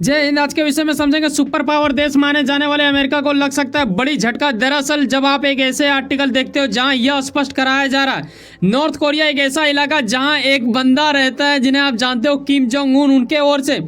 जय हिंद। आज के विषय में समझेंगे सुपर पावर देश माने जाने वाले अमेरिका को लग सकता है बड़ी झटका। दरअसल जब आप एक ऐसे आर्टिकल देखते हो जहां यह स्पष्ट कराया जा रहा है नॉर्थ कोरिया एक ऐसा इलाका जहां एक बंदा रहता है जिन्हें आप जानते हो किम जोंग उन, उनके ओर से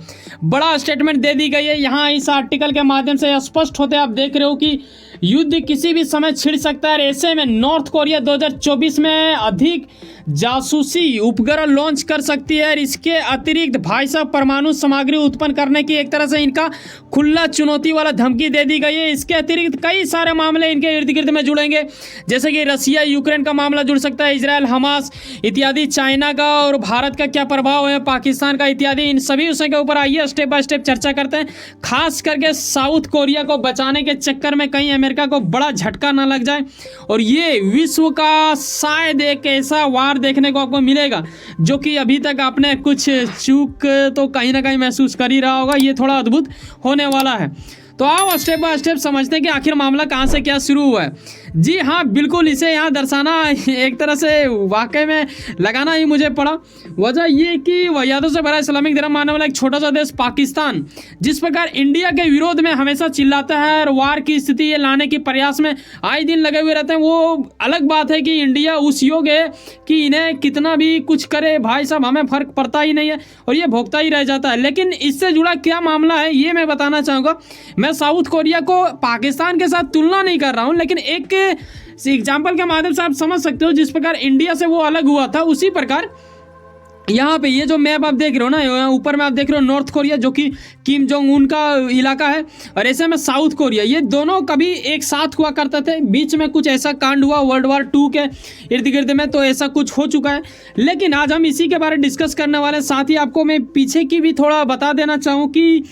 बड़ा स्टेटमेंट दे दी गई है। यहाँ इस आर्टिकल के माध्यम से स्पष्ट होते आप देख रहे हो कि युद्ध किसी भी समय छिड़ सकता है। ऐसे में नॉर्थ कोरिया 2024 में अधिक जासूसी उपग्रह लॉन्च कर सकती है और इसके अतिरिक्त भाई साहब परमाणु सामग्री उत्पन्न करने की एक तरह से इनका खुला चुनौती वाला धमकी दे दी गई है। इसके अतिरिक्त कई सारे मामले इनके इर्द गिर्द में जुड़ेंगे, जैसे कि रसिया यूक्रेन का मामला जुड़ सकता है, इजराइल हमास इत्यादि, चाइना का और भारत का क्या प्रभाव है, पाकिस्तान का इत्यादि। इन सभी विषयों के ऊपर आइए स्टेप बाय स्टेप चर्चा करते हैं। खास करके साउथ कोरिया को बचाने के चक्कर में कहीं अमेरिका को बड़ा झटका ना लग जाए और ये विश्व का शायद एक ऐसा वार देखने को आपको मिलेगा जो कि अभी तक आपने कुछ चूक तो कहीं ना कहीं महसूस कर ही रहा होगा। ये थोड़ा अद्भुत होने वाला है। तो आओ स्टेप बाय स्टेप समझते हैं कि आखिर मामला कहाँ से क्या शुरू हुआ है। जी हाँ, बिल्कुल इसे यहाँ दर्शाना एक तरह से वाकई में लगाना ही मुझे पड़ा। वजह ये कि वहियातों से भरा इस्लामिक धर्म मानने वाला एक छोटा सा देश पाकिस्तान जिस प्रकार इंडिया के विरोध में हमेशा चिल्लाता है और वार की स्थिति ये लाने के प्रयास में आए दिन लगे हुए रहते हैं, वो अलग बात है कि इंडिया उस योग्य है कि इन्हें कितना भी कुछ करे भाई साहब हमें फर्क पड़ता ही नहीं है और ये भोगता ही रह जाता है। लेकिन इससे जुड़ा क्या मामला है ये मैं बताना चाहूँगा। मैं साउथ कोरिया को पाकिस्तान के साथ तुलना नहीं कर रहा हूँ, लेकिन एक एग्जाम्पल के माध्यम से आप समझ सकते हो जिस प्रकार इंडिया से वो अलग हुआ था उसी प्रकार यहाँ पे ये जो मैप आप देख रहे हो ना, ऊपर में आप देख रहे हो नॉर्थ कोरिया जो कि किम जोंग उन का इलाका है और ऐसे में साउथ कोरिया, ये दोनों कभी एक साथ हुआ करते थे। बीच में कुछ ऐसा कांड हुआ वर्ल्ड वार 2 के इर्द गिर्द में, तो ऐसा कुछ हो चुका है। लेकिन आज हम इसी के बारे में डिस्कस करने वाले। साथ ही आपको मैं पीछे की भी थोड़ा बता देना चाहूँ कि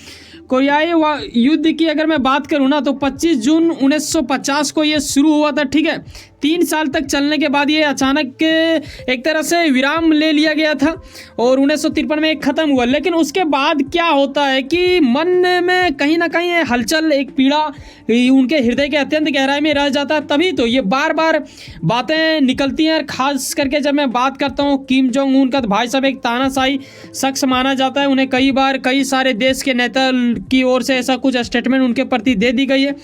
कोरियाई युद्ध की अगर मैं बात करूं ना तो 25 जून 1950 को ये शुरू हुआ था, ठीक है। 3 साल तक चलने के बाद ये अचानक एक तरह से विराम ले लिया गया था और 1953 में एक ख़त्म हुआ। लेकिन उसके बाद क्या होता है कि मन में कहीं ना कहीं हलचल, एक पीड़ा उनके हृदय के अत्यंत गहराई में रह जाता है। तभी तो ये बार बार बातें निकलती हैं। खास करके जब मैं बात करता हूँ किम जोंग उन का, तो भाई साहब एक तानाशाही शख्स माना जाता है। उन्हें कई बार कई सारे देश के नेता की ओर से ऐसा कुछ स्टेटमेंट उनके प्रति दे दी गई है।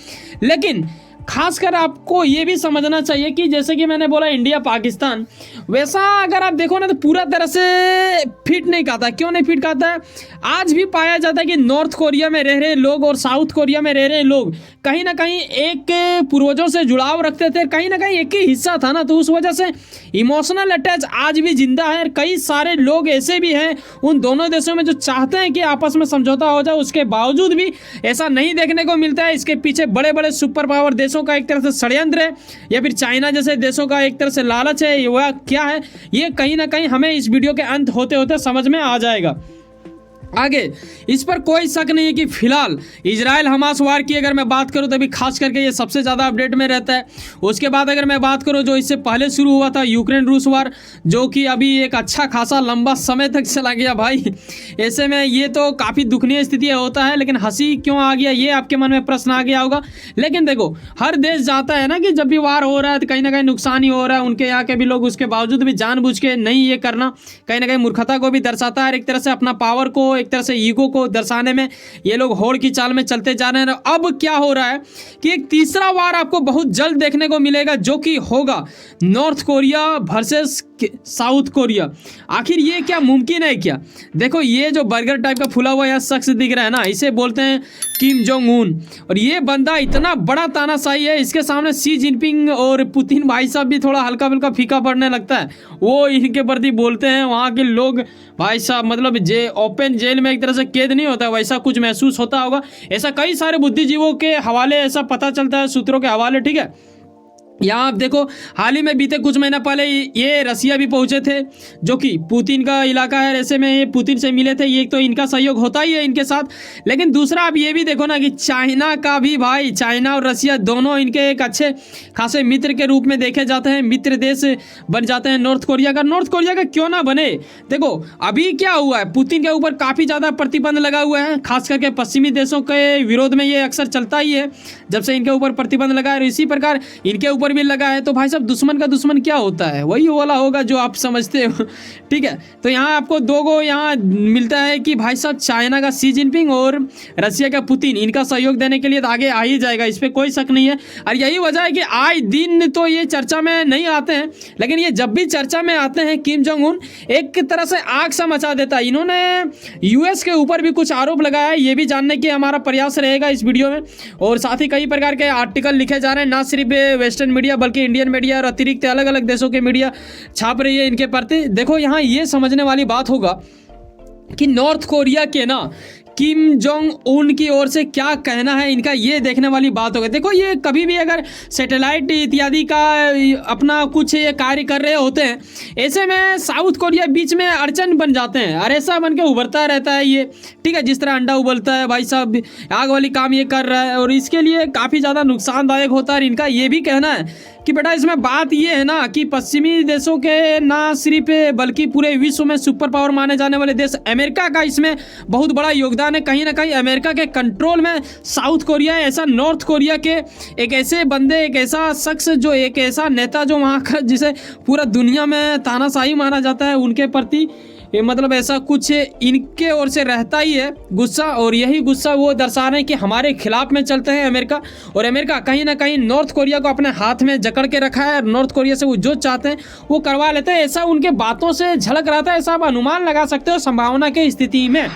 लेकिन खासकर आपको ये भी समझना चाहिए कि जैसे कि मैंने बोला इंडिया पाकिस्तान, वैसा अगर आप देखो ना तो पूरा तरह से फिट नहीं खाता। क्यों नहीं फिट खाता है? आज भी पाया जाता है कि नॉर्थ कोरिया में रह रहे लोग और साउथ कोरिया में रह रहे लोग कहीं ना कहीं एक पूर्वजों से जुड़ाव रखते थे, कहीं ना कहीं एक ही हिस्सा था ना, तो उस वजह से इमोशनल अटैच आज भी जिंदा है। कई सारे लोग ऐसे भी हैं उन दोनों देशों में जो चाहते हैं कि आपस में समझौता हो जाए, उसके बावजूद भी ऐसा नहीं देखने को मिलता है। इसके पीछे बड़े बड़े सुपर पावर देशों का एक तरह से षड्यंत्र है या फिर चाइना जैसे देशों का एक तरह से लालच है, वह क्या है ये कहीं ना कहीं हमें इस वीडियो के अंत होते होते समझ में आ जाएगा। आगे इस पर कोई शक नहीं है कि फिलहाल इजराइल हमास वार की अगर मैं बात करूं तो अभी खास करके ये सबसे ज़्यादा अपडेट में रहता है। उसके बाद अगर मैं बात करूं जो इससे पहले शुरू हुआ था यूक्रेन रूस वार, जो कि अभी एक अच्छा खासा लंबा समय तक चला गया भाई। ऐसे में ये तो काफ़ी दुखनीय स्थिति होता है, लेकिन हंसी क्यों आ गया ये आपके मन में प्रश्न आ गया होगा। लेकिन देखो हर देश जाता है ना कि जब भी वार हो रहा है तो कहीं ना कहीं नुकसान ही हो रहा है। उनके यहाँ के भी लोग उसके बावजूद भी जानबूझ के नहीं ये करना कहीं ना कहीं मूर्खता को भी दर्शाता है। एक तरह से अपना पावर को, एक तरह से ईगो को दर्शाने में ये लोग होड़ की चाल में चलते जा रहे हैं। अब क्या हो रहा है कि एक तीसरा वार आपको बहुत जल्द देखने को मिलेगा जो कि होगा north Korea versus south Korea. आखिर ये क्या मुमकिन है क्या? देखो ये जो बर्गर टाइप का फुला हुआ यह शख्स दिख रहा है ना, इसे बोलते हैं किम जोंग उन और ये बंदा इतना बड़ा तानाशाही है, इसके सामने शी जिनपिंग और पुतिन भाई साहब भी थोड़ा हल्का फुल्का फीका पड़ने लगता है। वो इनके प्रति बोलते हैं वहाँ के लोग भाई साहब, मतलब ओपन जेल में एक तरह से कैद नहीं होता वैसा कुछ महसूस होता होगा। ऐसा कई सारे बुद्धिजीवों के हवाले ऐसा पता चलता है, सूत्रों के हवाले, ठीक है। यहाँ आप देखो हाल ही में बीते कुछ महीना पहले ये रसिया भी पहुंचे थे जो कि पुतिन का इलाका है। ऐसे में ये पुतिन से मिले थे, ये तो इनका सहयोग होता ही है इनके साथ। लेकिन दूसरा आप ये भी देखो ना कि चाइना का भी भाई, चाइना और रसिया दोनों इनके एक अच्छे खासे मित्र के रूप में देखे जाते हैं, मित्र देश बन जाते हैं नॉर्थ कोरिया का। नॉर्थ कोरिया का क्यों ना बने? देखो अभी क्या हुआ है, पुतिन के ऊपर काफ़ी ज़्यादा प्रतिबंध लगा हुआ है, खास करके पश्चिमी देशों के विरोध में ये अक्सर चलता ही है जब से इनके ऊपर प्रतिबंध लगा है। इसी प्रकार इनके ऊपर ऊपर भी लगा है। तो भाई साहब दुश्मन का दुश्मन क्या होता है, वही वाला होगा जो आप समझते हो। ठीक है, तो यहाँ आपको दो गो यहाँ मिलता है कि भाई साहब चाइना का शी जिनपिंग और रसिया का पुतिन, इनका सहयोग देने के लिए तो आगे आ ही जाएगा, इस पर कोई शक नहीं है। और यही वजह है कि आए दिन तो ये चर्चा में नहीं आते हैं, लेकिन ये जब भी चर्चा में आते हैं किम जोंग उन एक तरह से आग सा मचा देता है। इन्होंने यूएस के ऊपर भी कुछ आरोप लगाया है, ये भी जानने की हमारा प्रयास रहेगा इस वीडियो में। और साथ ही कई प्रकार के आर्टिकल लिखे जा रहे हैं, ना सिर्फ वेस्टर्न मीडिया बल्कि इंडियन मीडिया और अतिरिक्त अलग अलग देशों के मीडिया छाप रही है इनके प्रति। देखो यहाँ ये समझने वाली बात होगा कि नॉर्थ कोरिया के ना किम जोंग उन की ओर से क्या कहना है इनका, ये देखने वाली बात होगी। देखो ये कभी भी अगर सैटेलाइट इत्यादि का अपना कुछ ये कार्य कर रहे होते हैं, ऐसे में साउथ कोरिया बीच में अड़चन बन जाते हैं और ऐसा बन के उभरता रहता है ये। ठीक है, जिस तरह अंडा उबलता है भाई साहब, आग वाली काम ये कर रहा है और इसके लिए काफ़ी ज़्यादा नुकसानदायक होता है। और इनका ये भी कहना है कि बेटा इसमें बात ये है ना कि पश्चिमी देशों के ना सिर्फ बल्कि पूरे विश्व में सुपर पावर माने जाने वाले देश अमेरिका का इसमें बहुत बड़ा योगदान है। कहीं ना कहीं अमेरिका के कंट्रोल में साउथ कोरिया है। ऐसा नॉर्थ कोरिया के एक ऐसे बंदे, एक ऐसा शख्स, जो एक ऐसा नेता जो वहाँ का जिसे पूरा दुनिया में तानाशाही माना जाता है, उनके प्रति ये मतलब ऐसा कुछ इनके ओर से रहता ही है गुस्सा। और यही गुस्सा वो दर्शा रहे हैं कि हमारे खिलाफ में चलते हैं अमेरिका, और अमेरिका कहीं ना कहीं नॉर्थ कोरिया को अपने हाथ में जकड़ के रखा है। नॉर्थ कोरिया से वो जो चाहते हैं वो करवा लेते हैं, ऐसा उनके बातों से झलक रहा था, ऐसा आप अनुमान लगा सकते हो संभावना की स्थिति में।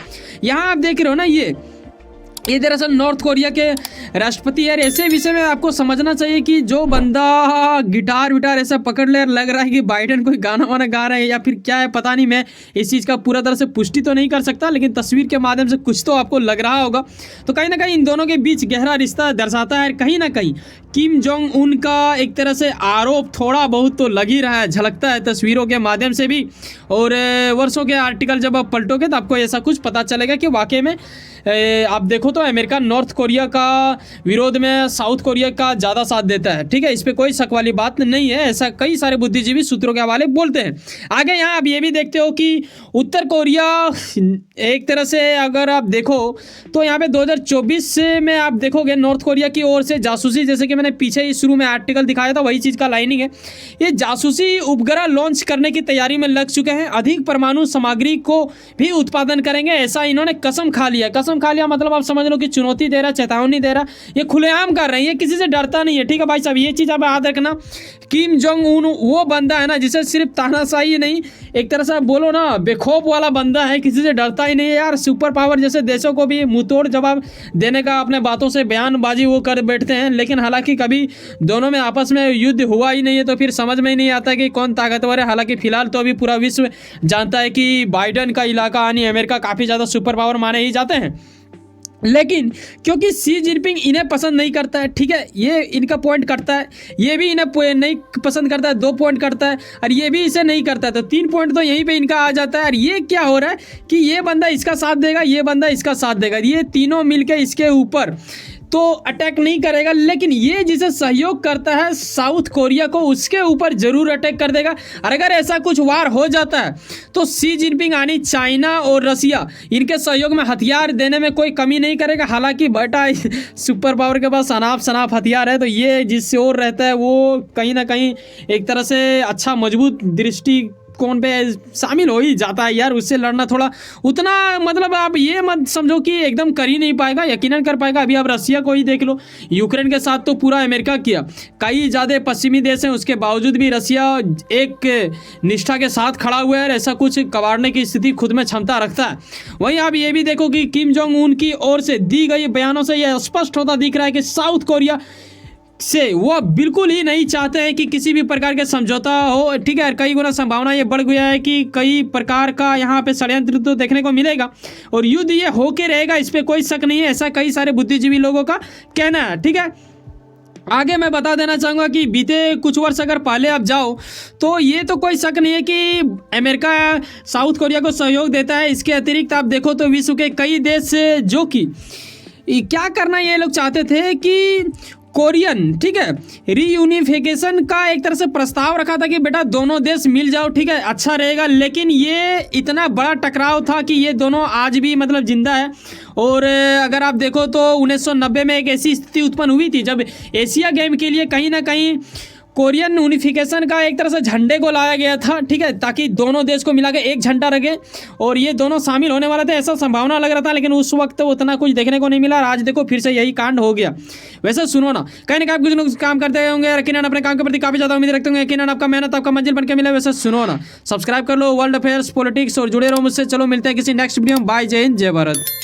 यहाँ आप देख रहे हो ना ये दरअसल नॉर्थ कोरिया के राष्ट्रपति है। ऐसे विषय में आपको समझना चाहिए कि जो बंदा गिटार विटार ऐसा पकड़ ले, लग रहा है कि बाइडेन कोई गाना वाना गा रहा है या फिर क्या है पता नहीं, मैं इस चीज़ का पूरा तरह से पुष्टि तो नहीं कर सकता, लेकिन तस्वीर के माध्यम से कुछ तो आपको लग रहा होगा। तो कहीं ना कहीं इन दोनों के बीच गहरा रिश्ता दर्शाता है। कहीं ना कहीं किम जोंग उन का एक तरह से आरोप थोड़ा बहुत तो लग ही रहा है, झलकता है तस्वीरों के माध्यम से भी। और वर्षों के आर्टिकल जब आप पलटोगे तो आपको ऐसा कुछ पता चलेगा कि वाकई में आप देखो तो अमेरिका नॉर्थ कोरिया का विरोध में साउथ कोरिया का ज़्यादा साथ देता है। ठीक है, इस पर कोई शक वाली बात नहीं है, ऐसा कई सारे बुद्धिजीवी सूत्रों के हवाले बोलते हैं। आगे यहाँ आप ये भी देखते हो कि उत्तर कोरिया एक तरह से अगर आप देखो तो यहाँ पे 2024 में आप देखोगे नॉर्थ कोरिया की ओर से जासूसी, जैसे कि मैंने पीछे ही शुरू में आर्टिकल दिखाया था वही चीज़ का लाइनिंग है, ये जासूसी उपग्रह लॉन्च करने की तैयारी में लग चुके हैं। अधिक परमाणु सामग्री को भी उत्पादन करेंगे, ऐसा इन्होंने कसम खा लिया। कसम खा लिया मतलब आप समझ लो कि चुनौती दे रहा, चेतावनी दे रहा, ये खुलेआम कर रहे हैं, ये किसी से डरता नहीं है। ठीक है भाई साहब, ये चीज़ आप याद रखना। किम जोंग उन वो बंदा है ना जिसे सिर्फ तानाशाही नहीं, एक तरह से आप बोलो ना बेखौफ वाला बंदा है, किसी से डरता ही नहीं है यार। सुपर पावर जैसे देशों को भी मुंहतोड़ जवाब देने का अपने बातों से बयानबाजी वो कर बैठते हैं, लेकिन हालांकि कभी दोनों में आपस में युद्ध हुआ ही नहीं है, तो फिर समझ में ही नहीं आता कि कौन ताकतवर है। हालांकि फिलहाल तो अभी पूरा विश्व जानता है कि बाइडेन का इलाका यानी अमेरिका काफ़ी ज़्यादा सुपर पावर माने ही जाते हैं, लेकिन क्योंकि शी जिनपिंग इन्हें पसंद नहीं करता है, ठीक है, ये इनका पॉइंट करता है, ये भी इन्हें नहीं पसंद करता है, 2 पॉइंट करता है, और ये भी इसे नहीं करता है, तो 3 पॉइंट तो यहीं पे इनका आ जाता है। और ये क्या हो रहा है कि ये बंदा इसका साथ देगा, ये बंदा इसका साथ देगा, ये तीनों मिलकर इसके ऊपर तो अटैक नहीं करेगा, लेकिन ये जिसे सहयोग करता है साउथ कोरिया को, उसके ऊपर जरूर अटैक कर देगा। और अगर ऐसा कुछ वार हो जाता है तो शी जिनपिंग यानी चाइना और रसिया इनके सहयोग में हथियार देने में कोई कमी नहीं करेगा। हालांकि बेटा सुपर पावर के पास अनाप शनाप हथियार है, तो ये जिससे और रहता है वो कहीं ना कहीं एक तरह से अच्छा मजबूत दृष्टि कौन पे शामिल हो ही जाता है यार, उससे लड़ना थोड़ा उतना मतलब आप ये मत समझो कि एकदम कर ही नहीं पाएगा, यकीनन कर पाएगा। अभी आप रसिया को ही देख लो, यूक्रेन के साथ तो पूरा अमेरिका किया, कई ज़्यादा पश्चिमी देश हैं, उसके बावजूद भी रसिया एक निष्ठा के साथ खड़ा हुआ है, ऐसा कुछ कबाड़ने की स्थिति खुद में क्षमता रखता है। वहीं आप ये भी देखो कि किम जोंग उन की ओर से दी गई बयानों से यह स्पष्ट होता दिख रहा है कि साउथ कोरिया से वो बिल्कुल ही नहीं चाहते हैं कि किसी भी प्रकार के समझौता हो। ठीक है, कई गुना संभावना ये बढ़ गया है कि कई प्रकार का यहाँ पे षड्यंत्र तो देखने को मिलेगा और युद्ध ये होके रहेगा, इस पर कोई शक नहीं है, ऐसा कई सारे बुद्धिजीवी लोगों का कहना है। ठीक है, आगे मैं बता देना चाहूँगा कि बीते कुछ वर्ष अगर पहले आप जाओ तो ये तो कोई शक नहीं है कि अमेरिका साउथ कोरिया को सहयोग देता है। इसके अतिरिक्त आप देखो तो विश्व के कई देश जो कि क्या करना ये लोग चाहते थे कि कोरियन, ठीक है, रीयूनिफिकेशन का एक तरह से प्रस्ताव रखा था कि बेटा दोनों देश मिल जाओ, ठीक है, अच्छा रहेगा। लेकिन ये इतना बड़ा टकराव था कि ये दोनों आज भी मतलब जिंदा है। और अगर आप देखो तो 1990 में एक ऐसी स्थिति उत्पन्न हुई थी जब एशिया गेम के लिए कहीं ना कहीं कोरियन यूनिफिकेशन का एक तरह से झंडे को लाया गया था, ठीक है, ताकि दोनों देश को मिला के एक झंडा रखे और ये दोनों शामिल होने वाले थे, ऐसा संभावना लग रहा था। लेकिन उस वक्त उतना कुछ देखने को नहीं मिला और आज देखो फिर से यही कांड हो गया। वैसे सुनो ना, कहीं ना कहीं आप कुछ ना कुछ काम करते होंगे, यकीनन अपने काम के प्रति काफ़ी ज़्यादा उम्मीद रखते होंगे, यकीनन आपका मेहनत आपका मंजिल बन के मिले। वैसे सुनो ना, सब्सक्राइब कर लो वर्ल्ड अफेयर्स पॉलिटिक्स और जुड़े रहो मुझसे। चलो मिलते हैं किसी नेक्स्ट वीडियो में। बाय, जय हिंद, जय भारत।